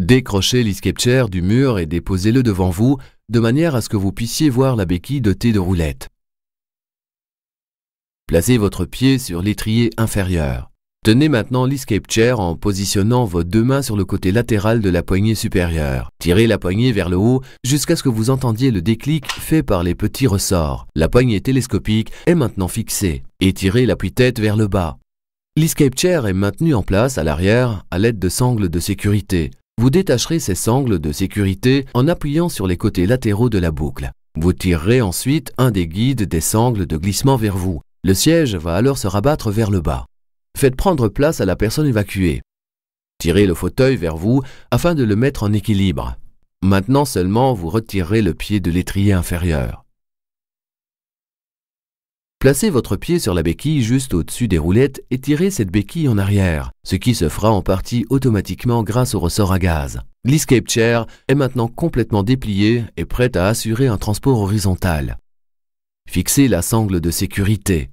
Décrochez l'escape chair du mur et déposez-le devant vous, de manière à ce que vous puissiez voir la béquille dotée de roulettes. Placez votre pied sur l'étrier inférieur. Tenez maintenant l'escape chair en positionnant vos deux mains sur le côté latéral de la poignée supérieure. Tirez la poignée vers le haut jusqu'à ce que vous entendiez le déclic fait par les petits ressorts. La poignée télescopique est maintenant fixée. Étirez l'appui-tête vers le bas. L'escape chair est maintenu en place à l'arrière à l'aide de sangles de sécurité. Vous détacherez ces sangles de sécurité en appuyant sur les côtés latéraux de la boucle. Vous tirerez ensuite un des guides des sangles de glissement vers vous. Le siège va alors se rabattre vers le bas. Faites prendre place à la personne évacuée. Tirez le fauteuil vers vous afin de le mettre en équilibre. Maintenant seulement, vous retirerez le pied de l'étrier inférieur. Placez votre pied sur la béquille juste au-dessus des roulettes et tirez cette béquille en arrière, ce qui se fera en partie automatiquement grâce au ressort à gaz. L'escape chair est maintenant complètement dépliée et prête à assurer un transport horizontal. Fixez la sangle de sécurité.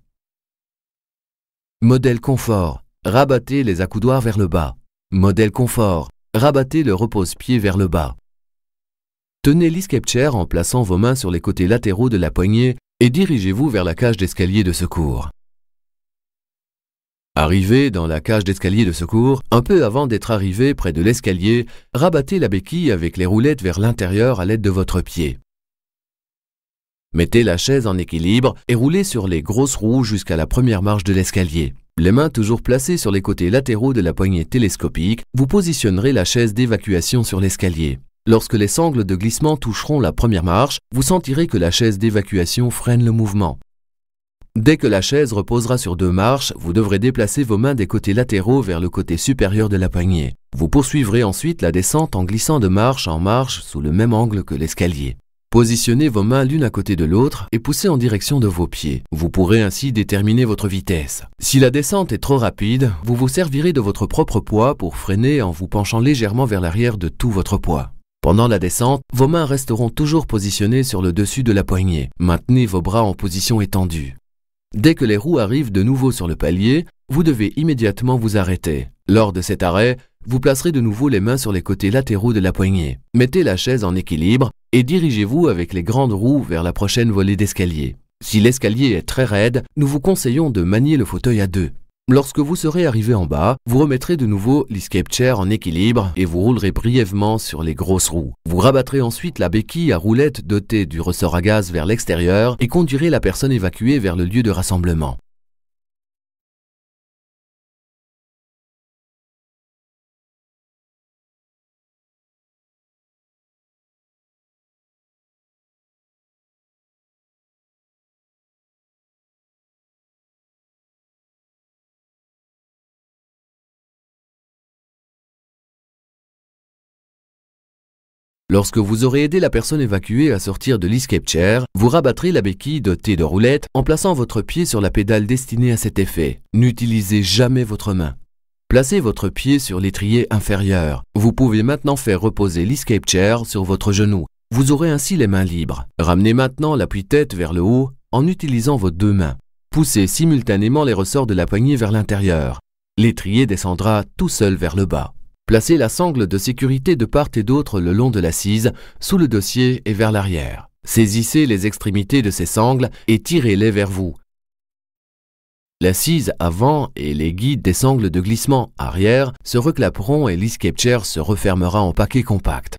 Modèle confort. Rabattez les accoudoirs vers le bas. Modèle confort. Rabattez le repose-pied vers le bas. Tenez l'escape chair en plaçant vos mains sur les côtés latéraux de la poignée et dirigez-vous vers la cage d'escalier de secours. Arrivé dans la cage d'escalier de secours, un peu avant d'être arrivé près de l'escalier, rabattez la béquille avec les roulettes vers l'intérieur à l'aide de votre pied. Mettez la chaise en équilibre et roulez sur les grosses roues jusqu'à la première marche de l'escalier. Les mains toujours placées sur les côtés latéraux de la poignée télescopique, vous positionnerez la chaise d'évacuation sur l'escalier. Lorsque les sangles de glissement toucheront la première marche, vous sentirez que la chaise d'évacuation freine le mouvement. Dès que la chaise reposera sur deux marches, vous devrez déplacer vos mains des côtés latéraux vers le côté supérieur de la poignée. Vous poursuivrez ensuite la descente en glissant de marche en marche sous le même angle que l'escalier. Positionnez vos mains l'une à côté de l'autre et poussez en direction de vos pieds. Vous pourrez ainsi déterminer votre vitesse. Si la descente est trop rapide, vous vous servirez de votre propre poids pour freiner en vous penchant légèrement vers l'arrière de tout votre poids. Pendant la descente, vos mains resteront toujours positionnées sur le dessus de la poignée. Maintenez vos bras en position étendue. Dès que les roues arrivent de nouveau sur le palier, vous devez immédiatement vous arrêter. Lors de cet arrêt, vous placerez de nouveau les mains sur les côtés latéraux de la poignée. Mettez la chaise en équilibre et dirigez-vous avec les grandes roues vers la prochaine volée d'escalier. Si l'escalier est très raide, nous vous conseillons de manier le fauteuil à deux. Lorsque vous serez arrivé en bas, vous remettrez de nouveau l'escape chair en équilibre et vous roulerez brièvement sur les grosses roues. Vous rabattrez ensuite la béquille à roulettes dotée du ressort à gaz vers l'extérieur et conduirez la personne évacuée vers le lieu de rassemblement. Lorsque vous aurez aidé la personne évacuée à sortir de l'escape chair, vous rabattrez la béquille dotée de roulettes en plaçant votre pied sur la pédale destinée à cet effet. N'utilisez jamais votre main. Placez votre pied sur l'étrier inférieur. Vous pouvez maintenant faire reposer l'escape chair sur votre genou. Vous aurez ainsi les mains libres. Ramenez maintenant l'appui-tête vers le haut en utilisant vos deux mains. Poussez simultanément les ressorts de la poignée vers l'intérieur. L'étrier descendra tout seul vers le bas. Placez la sangle de sécurité de part et d'autre le long de l'assise, sous le dossier et vers l'arrière. Saisissez les extrémités de ces sangles et tirez-les vers vous. L'assise avant et les guides des sangles de glissement arrière se reclaperont et l'escape chair se refermera en paquet compact.